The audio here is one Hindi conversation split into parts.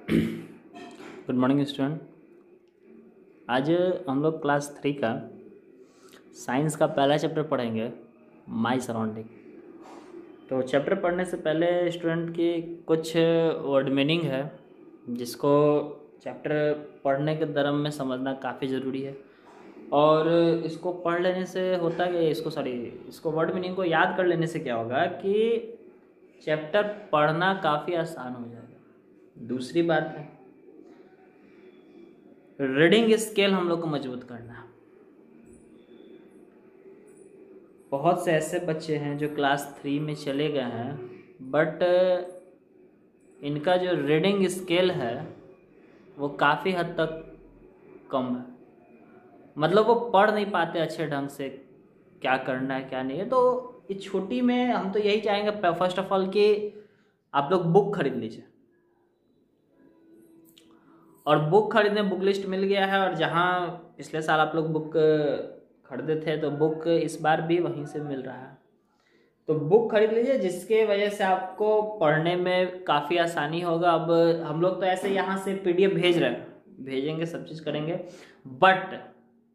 Good morning student. आज हम लोग क्लास 3 का साइंस का पहला चैप्टर पढ़ेंगे, माई सराउंडिंग। तो चैप्टर पढ़ने से पहले स्टूडेंट की कुछ वर्ड मीनिंग है जिसको चैप्टर पढ़ने के दरम में समझना काफ़ी ज़रूरी है। और इसको पढ़ लेने से होता है कि इसको वर्ड मीनिंग को याद कर लेने से क्या होगा कि चैप्टर पढ़ना काफ़ी आसान हो जाएगा। दूसरी बात है, रीडिंग स्केल हम लोग को मजबूत करना है। बहुत से ऐसे बच्चे हैं जो क्लास 3 में चले गए हैं, बट इनका जो रीडिंग स्केल है वो काफ़ी हद तक कम है। मतलब वो पढ़ नहीं पाते अच्छे ढंग से, क्या करना है क्या नहीं है। तो इस छुट्टी में हम तो यही चाहेंगे फर्स्ट ऑफ ऑल कि आप लोग बुक खरीद लीजिए। और बुक खरीदने बुक लिस्ट मिल गया है, और जहाँ पिछले साल आप लोग बुक खरीदे थे तो बुक इस बार भी वहीं से मिल रहा है। तो बुक खरीद लीजिए, जिसके वजह से आपको पढ़ने में काफ़ी आसानी होगा। अब हम लोग तो ऐसे यहाँ से PDF भेज रहे हैं, भेजेंगे, सब चीज़ करेंगे, बट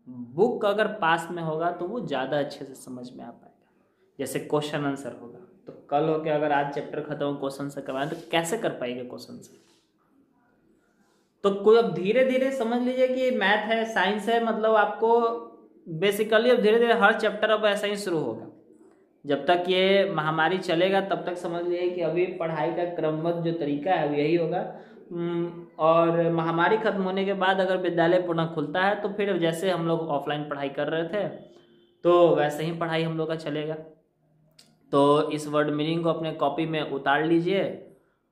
बुक अगर पास में होगा तो वो ज़्यादा अच्छे से समझ में आ पाएगा। जैसे क्वेश्चन आंसर होगा, तो कल हो के अगर आज चैप्टर खत्म हो क्वेश्चन आंसर करवाएं तो कैसे कर पाएंगे क्वेश्चन आंसर। तो कोई अब धीरे धीरे समझ लीजिए कि मैथ है, साइंस है, मतलब आपको बेसिकली अब धीरे धीरे हर चैप्टर अब ऐसा ही शुरू होगा। जब तक ये महामारी चलेगा तब तक समझ लीजिए कि अभी पढ़ाई का क्रमबद्ध जो तरीका है वो यही होगा। और महामारी खत्म होने के बाद अगर विद्यालय पुनः खुलता है तो फिर जैसे हम लोग ऑफलाइन पढ़ाई कर रहे थे तो वैसे ही पढ़ाई हम लोग का चलेगा। तो इस वर्ड मीनिंग को अपने कॉपी में उतार लीजिए,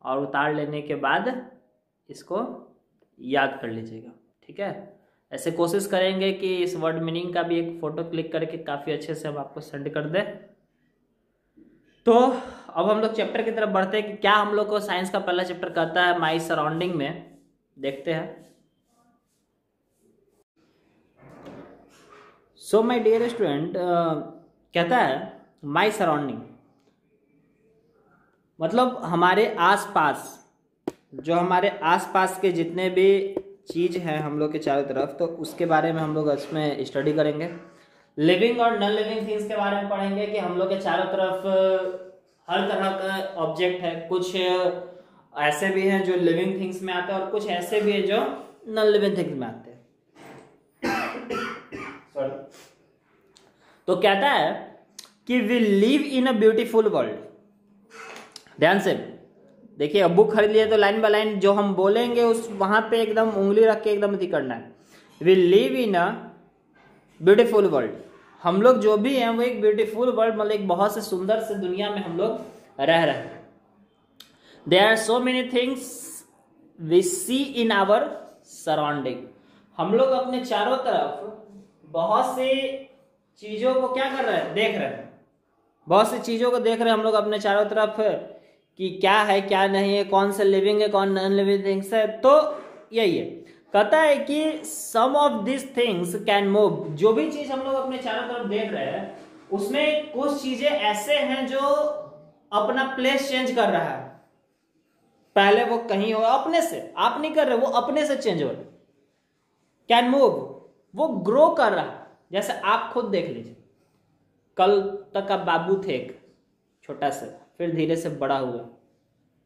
और उतार लेने के बाद इसको याद कर लीजिएगा, ठीक है। ऐसे कोशिश करेंगे कि इस वर्ड मीनिंग का भी एक फ़ोटो क्लिक करके काफ़ी अच्छे से हम आपको सेंड कर दें। तो अब हम लोग चैप्टर की तरफ बढ़ते हैं कि क्या हम लोग को साइंस का पहला चैप्टर कहता है माई सराउंडिंग में। देखते हैं। सो माय डियर स्टूडेंट, कहता है माई सराउंडिंग मतलब हमारे आसपास, जो हमारे आसपास के जितने भी चीज़ हैं हम लोग के चारों तरफ, तो उसके बारे में हम लोग इसमें स्टडी करेंगे। लिविंग और नॉन लिविंग थिंग्स के बारे में पढ़ेंगे कि हम लोग के चारों तरफ हर तरह का ऑब्जेक्ट है। कुछ ऐसे भी हैं जो लिविंग थिंग्स में आते हैं और कुछ ऐसे भी हैं जो नॉन लिविंग थिंग्स में आते हैं। सॉरी। तो कहता है कि we live in a beautiful world. ध्यान से देखिए, अब बुक खरीद लिए तो लाइन बाय लाइन जो हम बोलेंगे उस वहां पे एकदम उंगली रख के एकदम अति करना है। We live in a beautiful world. हम लोग जो भी हैं वो एक ब्यूटीफुल वर्ल्ड, मतलब एक बहुत से सुंदर से दुनिया में हम लोग रह रहे हैं। There are so many things we see in our surrounding. हम लोग अपने चारों तरफ बहुत सी चीजों को क्या कर रहे हैं, देख रहे हैं। बहुत सी चीजों को देख रहे हैं हम लोग अपने चारों तरफ कि क्या है क्या नहीं है, कौन से लिविंग है कौन नॉन लिविंग थिंग्स है। तो यही है, कहता है कि some of this things can move. जो भी चीज हम लोग अपने चारों तरफ देख रहे हैं उसमें कुछ चीजें ऐसे हैं जो अपना प्लेस चेंज कर रहा है। पहले वो कहीं हो, अपने से, आप नहीं कर रहे, वो अपने से चेंज हो रहा है। कैन मूव, वो ग्रो कर रहा है। जैसे आप खुद देख लीजिए, कल तक आप बाबू थे एक छोटा सा, फिर धीरे से बड़ा हुआ,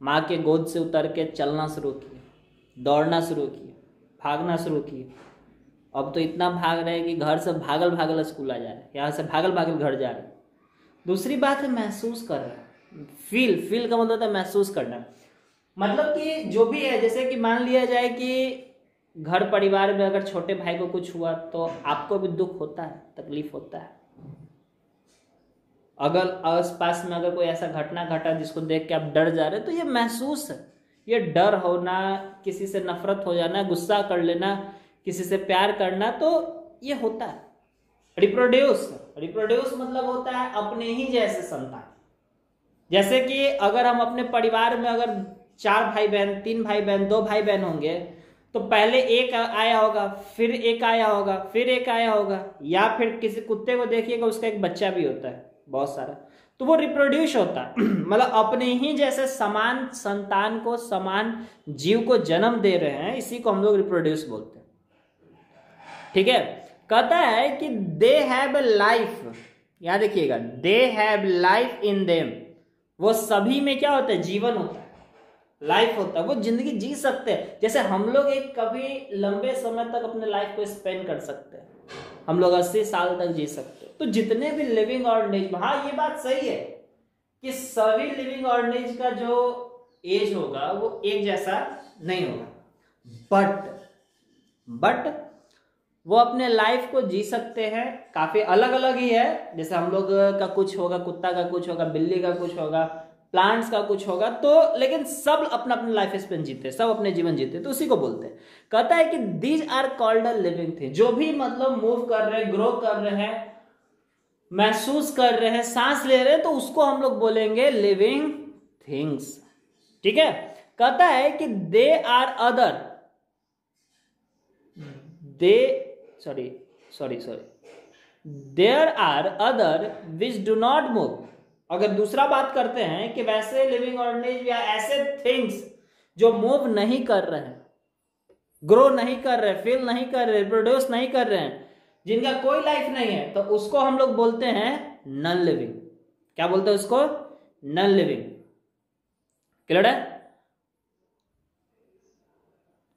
माँ के गोद से उतर के चलना शुरू किया, दौड़ना शुरू किया, भागना शुरू किया। अब तो इतना भाग रहे हैं कि घर से भागल भागल स्कूल आ जा रहे हैं, यहाँ से भागल भागल घर जा रहे हैं। दूसरी बात है महसूस कर रहा है। फील का मतलब होता है महसूस करना। मतलब कि जो भी है, जैसे कि मान लिया जाए कि घर परिवार में अगर छोटे भाई को कुछ हुआ तो आपको भी दुख होता है, तकलीफ होता है। अगर आस पास में अगर कोई ऐसा घटना घटा जिसको देख के आप डर जा रहे हैं तो ये महसूस है। ये डर होना, किसी से नफरत हो जाना, गुस्सा कर लेना, किसी से प्यार करना, तो ये होता है। रिप्रोड्यूस मतलब होता है अपने ही जैसे संतान। जैसे कि अगर हम अपने परिवार में अगर 4 भाई बहन, 3 भाई बहन, 2 भाई बहन होंगे तो पहले एक आया होगा, फिर एक आया होगा, फिर एक आया होगा, या फिर किसी कुत्ते को देखिएगा उसका एक बच्चा भी होता है बहुत सारा। तो वो रिप्रोड्यूस होता है मतलब अपने ही जैसे समान संतान को, समान जीव को जन्म दे रहे हैं, इसी को हम लोग रिप्रोड्यूस बोलते हैं। ठीक है, कहता है कि दे हैव ए लाइफ, याद रखिएगा, they have life in them, वो सभी में क्या होता है, जीवन होता है, लाइफ होता है, वो जिंदगी जी सकते हैं। जैसे हम लोग एक कभी लंबे समय तक अपने लाइफ को स्पेंड कर सकते हैं, हम लोग 80 साल तक जी सकते हैं। तो जितने भी लिविंग ऑर्गेनिज्म, हाँ ये बात सही है कि सभी लिविंग ऑर्गेनिज्म का जो एज होगा वो एक जैसा नहीं होगा, बट वो अपने लाइफ को जी सकते हैं, काफी अलग अलग ही है। जैसे हम लोग का कुछ होगा, कुत्ता का कुछ होगा, बिल्ली का कुछ होगा, प्लांट्स का कुछ होगा, तो लेकिन सब अपना अपना लाइफ स्पेन जीते, सब अपने जीवन जीते, तो उसी को बोलते हैं। कहता है कि these are called a living thing, जो भी मतलब मूव कर रहे हैं, ग्रो कर रहे हैं, महसूस कर रहे हैं, सांस ले रहे हैं, तो उसको हम लोग बोलेंगे लिविंग थिंग्स। ठीक है, कहता है कि they are other, there are other which do not move. अगर दूसरा बात करते हैं कि वैसे लिविंग ऑर्गेनिज्म या ऐसे थिंग्स जो मूव नहीं कर रहे हैं, ग्रो नहीं कर रहे, फील नहीं कर रहे, रिप्रोड्यूस नहीं कर रहे हैं, जिनका कोई लाइफ नहीं है, तो उसको हम लोग बोलते हैं नॉन लिविंग। क्या बोलते हैं उसको? Non living. क्लियर है?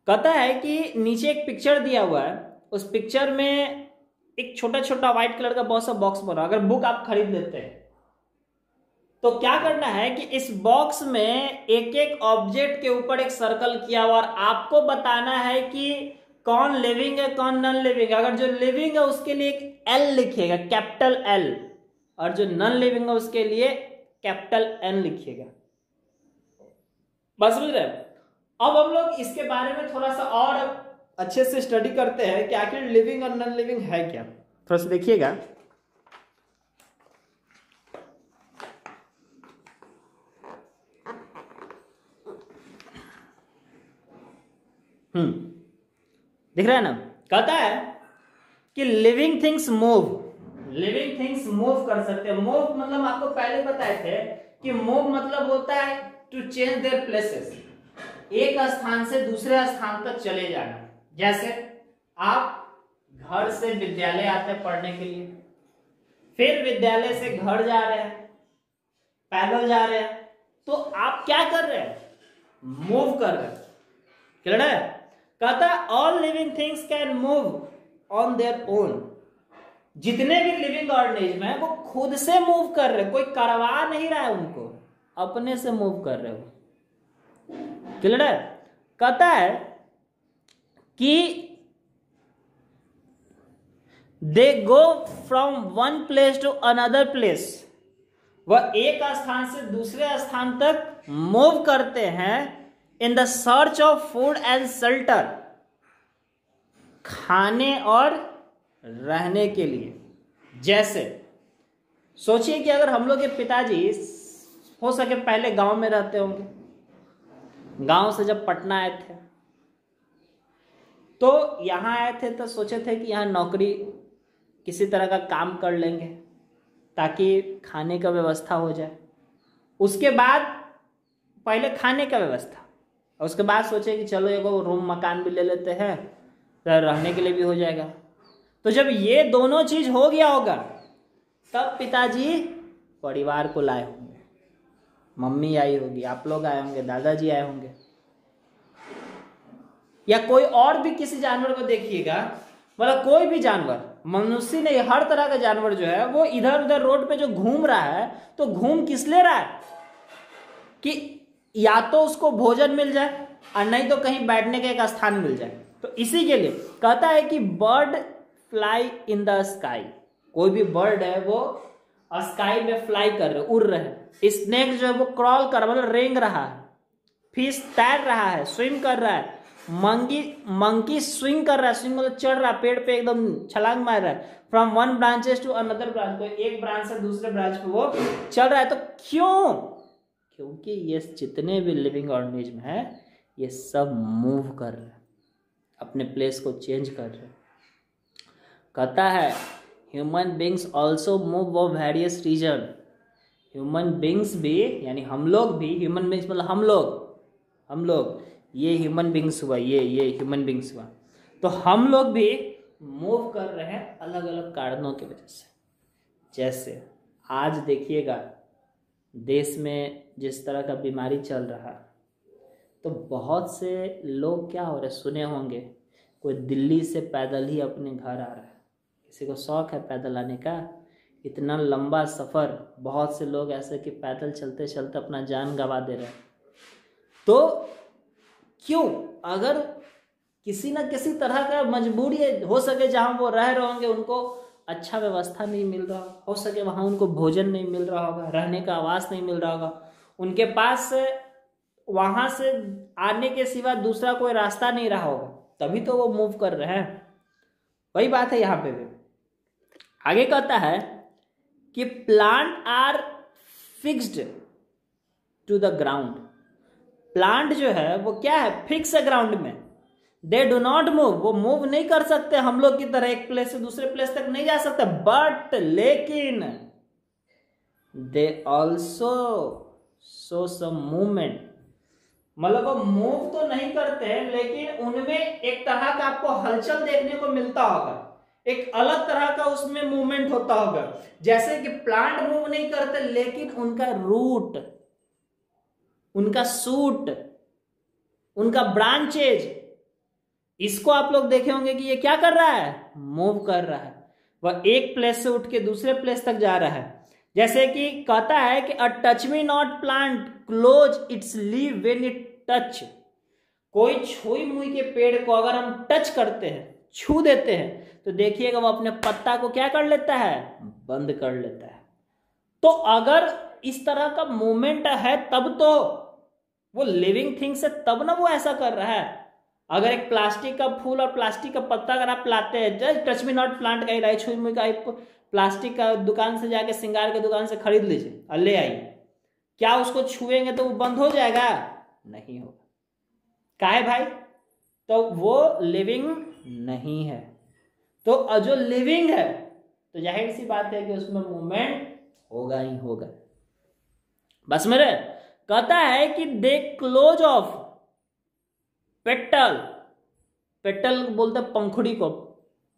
कहता है कि नीचे एक पिक्चर दिया हुआ है, उस पिक्चर में एक छोटा छोटा व्हाइट कलर का बहुत सा बॉक्स बना। अगर बुक आप खरीद लेते हैं तो क्या करना है कि इस बॉक्स में एक एक ऑब्जेक्ट के ऊपर एक सर्कल किया हुआ, और आपको बताना है कि कौन लिविंग है, कौन नॉन लिविंग है। अगर जो लिविंग है उसके लिए एक एल लिखिएगा, कैपिटल एल, और जो नॉन लिविंग है उसके लिए कैपिटल एन लिखिएगा। बस समझ रहे? अब हम लोग इसके बारे में थोड़ा सा और अच्छे से स्टडी करते हैं कि आखिर लिविंग और नॉन लिविंग है क्या। थोड़ा सा देखिएगा। दिख रहा है ना? कहता है कि living things move, living things move कर सकते हैं। मूव मतलब आपको पहले बताए थे कि मूव मतलब होता है टू चेंज देयर प्लेसेस, एक स्थान से दूसरे स्थान तक चले जाना। जैसे आप घर से विद्यालय आते हैं पढ़ने के लिए, फिर विद्यालय से घर जा रहे हैं, पैदल जा रहे हैं, तो आप क्या कर रहे हैं? मूव कर रहे हैं। क्लियर है? कहता है all living things can move on their own. जितने भी लिविंग ऑर्गेनिज्म है वो खुद से मूव कर रहे हैं, कोई करवा नहीं रहा है उनको, अपने से मूव कर रहे हो। क्लियर है? कहता है कि they go from one place to another place, वह एक स्थान से दूसरे स्थान तक मूव करते हैं in the search of food and shelter, खाने और रहने के लिए। जैसे सोचिए कि अगर हम लोग के पिताजी हो सके पहले गांव में रहते होंगे, गांव से जब पटना आए थे तो यहां आए थे तो सोचे थे कि यहां नौकरी किसी तरह का काम कर लेंगे ताकि खाने का व्यवस्था हो जाए। उसके बाद पहले खाने का व्यवस्था, और उसके बाद सोचे कि चलो एक रूम मकान भी ले लेते हैं, तो रहने के लिए भी हो जाएगा। तो जब ये दोनों चीज हो गया होगा तब पिताजी परिवार को लाए होंगे, मम्मी आई होगी, आप लोग आए होंगे, दादाजी आए होंगे, या कोई और भी किसी जानवर को देखिएगा, मतलब कोई भी जानवर, मनुष्य नहीं, हर तरह का जानवर जो है वो इधर उधर रोड पे जो घूम रहा है, तो घूम किस लिए रहा है? कि या तो उसको भोजन मिल जाए और नहीं तो कहीं बैठने का एक स्थान मिल जाए। तो इसी के लिए कहता है कि bird fly in the sky, कोई भी बर्ड है वो स्काई में फ्लाई कर रहे, उड़ रहे हैं। स्नेक जो है वो क्रॉल कर, मतलब रेंग रहा है। फिश तैर रहा है, स्विम कर रहा है। मंकी स्विंग कर रहा है, स्विंग मतलब चढ़ रहा है, पेड़ पे एकदम छलांग मार रहा है। From one branches to another branch, तो एक ब्रांच से दूसरे ब्रांच पे वो चल रहा है। तो क्यों? क्योंकि ये जितने भी लिविंग ऑर्गेनिज्म है ये सब मूव कर रहे हैं, अपने प्लेस को चेंज कर रहे हैं। कहता है human beings also move of various region, human beings भी, यानी हम लोग भी, ह्यूमन बींग्स मतलब हम लोग ये ह्यूमन बींग्स हुआ, ये ह्यूमन बींग्स हुआ, तो हम लोग भी मूव कर रहे हैं अलग अलग कारणों की वजह से। जैसे आज देखिएगा देश में जिस तरह का बीमारी चल रहा है, तो बहुत से लोग क्या हो रहे सुने होंगे, कोई दिल्ली से पैदल ही अपने घर आ रहा है। किसी को शौक है पैदल आने का, इतना लंबा सफ़र, बहुत से लोग ऐसे कि पैदल चलते चलते अपना जान गंवा दे रहे हैं। तो क्यों, अगर किसी न किसी तरह का मजबूरी हो सके, जहाँ वो रह रहे होंगे उनको अच्छा व्यवस्था नहीं मिल रहा हो सके, वहाँ उनको भोजन नहीं मिल रहा होगा, रहने का आवास नहीं मिल रहा होगा, उनके पास वहाँ से आने के सिवा दूसरा कोई रास्ता नहीं रहा होगा, तभी तो वो मूव कर रहे हैं। वही बात है यहाँ पे भी। आगे कहता है कि plant are fixed to the ground. Plant जो है वो क्या है, फिक्स है ग्राउंड में। दे डू नॉट मूव, वो मूव नहीं कर सकते हम लोग की तरह, एक प्लेस से दूसरे प्लेस तक नहीं जा सकते। बट लेकिन they also show some movement, मतलब वो मूव तो नहीं करते हैं लेकिन उनमें एक तरह का आपको हलचल देखने को मिलता होगा, एक अलग तरह का उसमें मूवमेंट होता होगा। जैसे कि प्लांट मूव नहीं करते लेकिन उनका रूट, उनका सूट, उनका ब्रांचेज, इसको आप लोग देखे होंगे कि ये क्या कर रहा है, मूव कर रहा है। वह एक प्लेस से उठ के दूसरे प्लेस तक जा रहा है। जैसे कि कहता है कि अ touch me not plant close it's leave when it touch. कोई छुई मुई के पेड़ को अगर हम टच करते हैं, छू देते हैं, तो देखिएगा वो अपने पत्ता को क्या कर लेता है, बंद कर लेता है। तो अगर इस तरह का मूवमेंट है तब तो वो लिविंग थिंग्स है, तब ना वो ऐसा कर रहा है। अगर एक प्लास्टिक का फूल और प्लास्टिक का पत्ता अगर आप लाते हैं, just touch me not plant का ही छुई मुई का आपको प्लास्टिक का दुकान से जाके, श्रृंगार की दुकान से खरीद लीजिए और ले आइए, क्या उसको छुएंगे तो वो बंद हो जाएगा? नहीं होगा। काहे भाई? तो वो लिविंग नहीं है। तो जो लिविंग है तो जाहिर सी बात है कि उसमें मूवमेंट होगा ही होगा। बस मेरे कहता है कि they close of petal, petal बोलते पंखुड़ी को।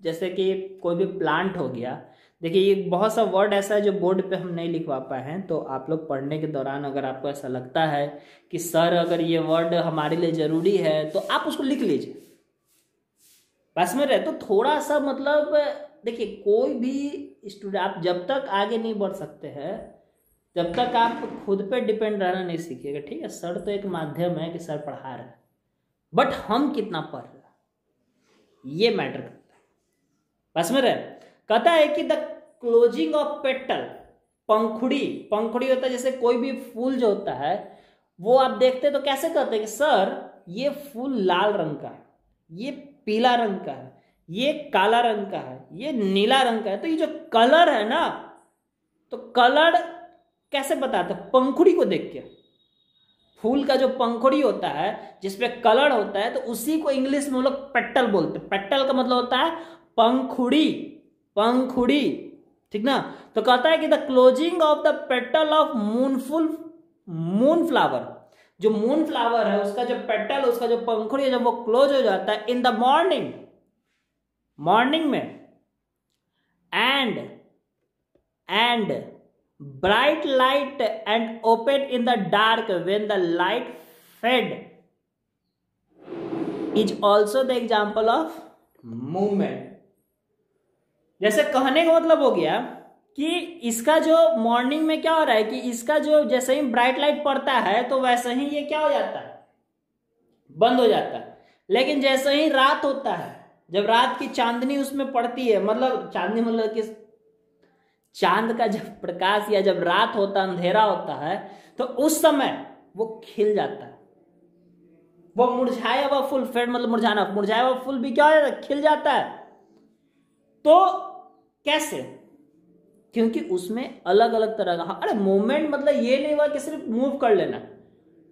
जैसे कि कोई भी प्लांट हो गया, देखिए ये बहुत सा वर्ड ऐसा है जो बोर्ड पे हम नहीं लिखवा पाए हैं, तो आप लोग पढ़ने के दौरान अगर आपको ऐसा लगता है कि सर अगर ये वर्ड हमारे लिए ज़रूरी है तो आप उसको लिख लीजिए। बस में रहे तो थोड़ा सा मतलब देखिए, कोई भी स्टूडेंट आप जब तक आगे नहीं बढ़ सकते हैं जब तक आप खुद पे डिपेंड रहना नहीं सीखिएगा, ठीक है। सर तो एक माध्यम है कि सर पढ़ा रहा है, बट हम कितना पढ़ रहे हैं ये मैटर करता है। बस में रहे कहता है कि द क्लोजिंग ऑफ पेटल, पंखुड़ी, पंखुड़ी होता है जैसे कोई भी फूल जो होता है वो आप देखते हैं तो कैसे कहते हैं कि सर ये फूल लाल रंग का है, ये पीला रंग का है, ये काला रंग का है, ये नीला रंग का है। तो ये जो कलर है ना, तो कलर कैसे बताते हैं? पंखुड़ी को देख के। फूल का जो पंखुड़ी होता है जिसपे कलर होता है, तो उसी को इंग्लिश में हम लोग पेटल बोलते हैं। पेटल का मतलब होता है पंखुड़ी, पंखुड़ी, ठीक ना। तो कहता है कि the closing of the petal of moon flower, जो मून फ्लावर है उसका जो पेटल, उसका जो पंखुड़ी है, जब वो क्लोज हो जाता है इन द मॉर्निंग, मॉर्निंग में, and bright light and open in the dark when the light fade is also the example of movement. जैसे कहने का मतलब हो गया कि इसका जो मॉर्निंग में क्या हो रहा है कि इसका जो जैसे ही ब्राइट लाइट पड़ता है तो वैसे ही ये क्या हो जाता है, बंद हो जाता है। लेकिन जैसे ही रात होता है, जब रात की चांदनी उसमें पड़ती है, मतलब चांदनी मतलब कि चांद का जब प्रकाश या जब रात होता है, अंधेरा होता है, तो उस समय वो खिल जाता है। वो मुरझाया हुआ फूल, फेड मतलब मुरझाना, मुरझाया हुआ फूल भी क्या हो जाता है, खिल जाता है। तो कैसे? क्योंकि उसमें अलग अलग तरह का, अरे मूवमेंट मतलब ये नहीं हुआ कि सिर्फ मूव कर लेना,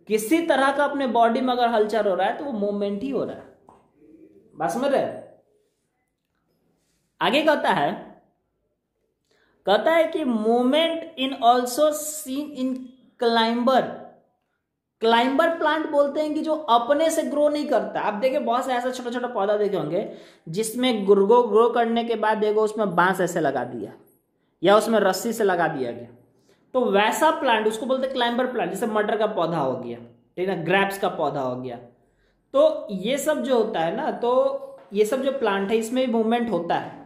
किसी तरह का अपने बॉडी में अगर हलचल हो रहा है तो वो मूवमेंट ही हो रहा है। बस में रहे आगे कहता है कहता है कि movement in also seen in climber. Climber plant बोलते हैं कि जो अपने से ग्रो नहीं करता। आप देखिए बहुत से ऐसा छोटा छोटा पौधा देखे होंगे जिसमें ग्रो करने के बाद देखो उसमें बांस ऐसे लगा दिया या उसमें रस्सी से लगा दिया गया, तो वैसा प्लांट उसको बोलते हैं क्लाइंबर प्लांट। जैसे मटर का पौधा हो गया, ठीक है ना, ग्रेप्स का पौधा हो गया। तो ये सब जो होता है ना, तो ये सब जो प्लांट है इसमें भी मूवमेंट होता है।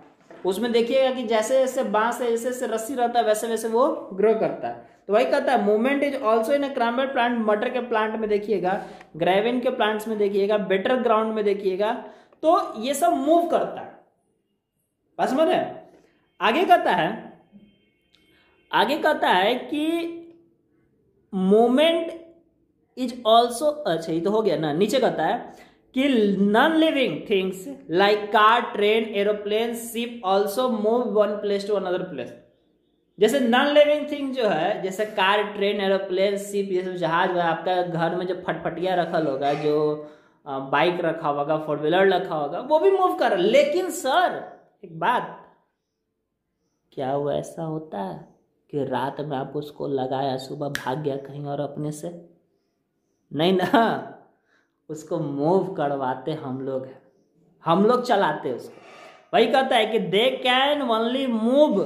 उसमें देखिएगा कि जैसे जैसे बांस है, जैसे जैसे रस्सी रहता है, वैसे वैसे वो ग्रो करता है। तो वही कहता है movement is also in climber plant. मटर के प्लांट में देखिएगा, ग्रेविन के प्लांट्स में देखिएगा, बेटर ग्राउंड में देखिएगा, तो ये सब मूव करता है। बस समझ रहे? आगे कहता है कि मूवमेंट इज ऑल्सो, अच्छा ये तो हो गया ना। नीचे कहता है कि non living things like car, train, aeroplane, ship also move one place to another place. जैसे नॉन लिविंग थिंग जो है, जैसे कार, ट्रेन, एरोप्लेन, शिप, ये सब जहाज है। आपका घर में जो फटफटिया रखल होगा, जो बाइक रखा होगा, फोर व्हीलर रखा होगा, वो भी मूव कर रहा है। लेकिन सर एक बात, क्या वो ऐसा होता है कि रात में आप उसको लगाया, सुबह भाग गया कहीं और अपने से? नहीं ना, उसको मूव करवाते हम लोग हैं, हम लोग चलाते उसको। वही कहता है कि they can only move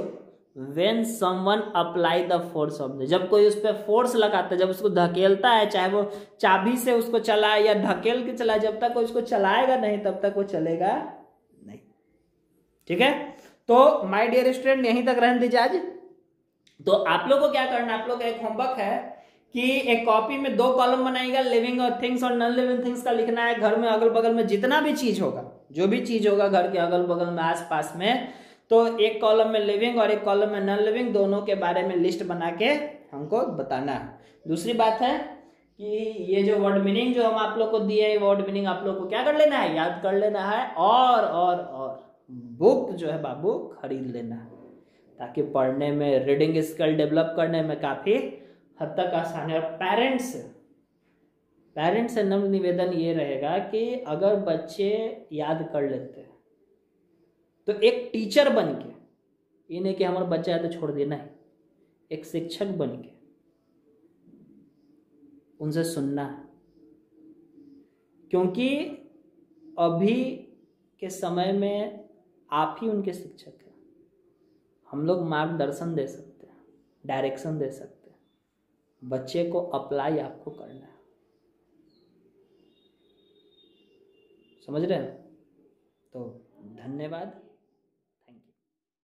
when someone apply the force of the. जब कोई उस पर फोर्स लगाता है, जब उसको धकेलता है, चाहे वो चाबी से उसको चलाए या धकेल के चलाए, जब तक कोई उसको चलाएगा नहीं तब तक वो चलेगा नहीं। ठीक है, तो माय डियर स्टूडेंट यहीं तक रहने दीजिए आज। तो आप लोग को क्या करना है, आप लोग का एक होमवर्क है कि एक कॉपी में 2 कॉलम बनाएगा, लिविंग और थिंग्स और नॉन लिविंग थिंग्स का लिखना है। घर में अगल बगल में जितना भी चीज होगा, जो भी चीज होगा घर के अगल बगल में आस पास में, तो एक कॉलम में लिविंग और एक कॉलम में नॉन लिविंग, दोनों के बारे में लिस्ट बना के हमको बताना है। दूसरी बात है कि ये जो वर्ड मीनिंग जो हम आप लोग को दिए, वर्ड मीनिंग आप लोग को क्या कर लेना है, याद कर लेना है। और बुक जो है बाबू खरीद लेना है, ताकि पढ़ने में, रीडिंग स्किल डेवलप करने में काफी हद तक आसान है। और पेरेंट्स से नम्र निवेदन ये रहेगा कि अगर बच्चे याद कर लेते हैं तो एक टीचर बन के, ये नहीं कि हमारा बच्चा है तो छोड़ देना है, एक शिक्षक बन के उनसे सुनना है। क्योंकि अभी के समय में आप ही उनके शिक्षक हैं। हम लोग मार्गदर्शन दे सकते हैं, डायरेक्शन दे सकते हैं, बच्चे को अप्लाई आपको करना है। समझ रहे हैं? तो धन्यवाद।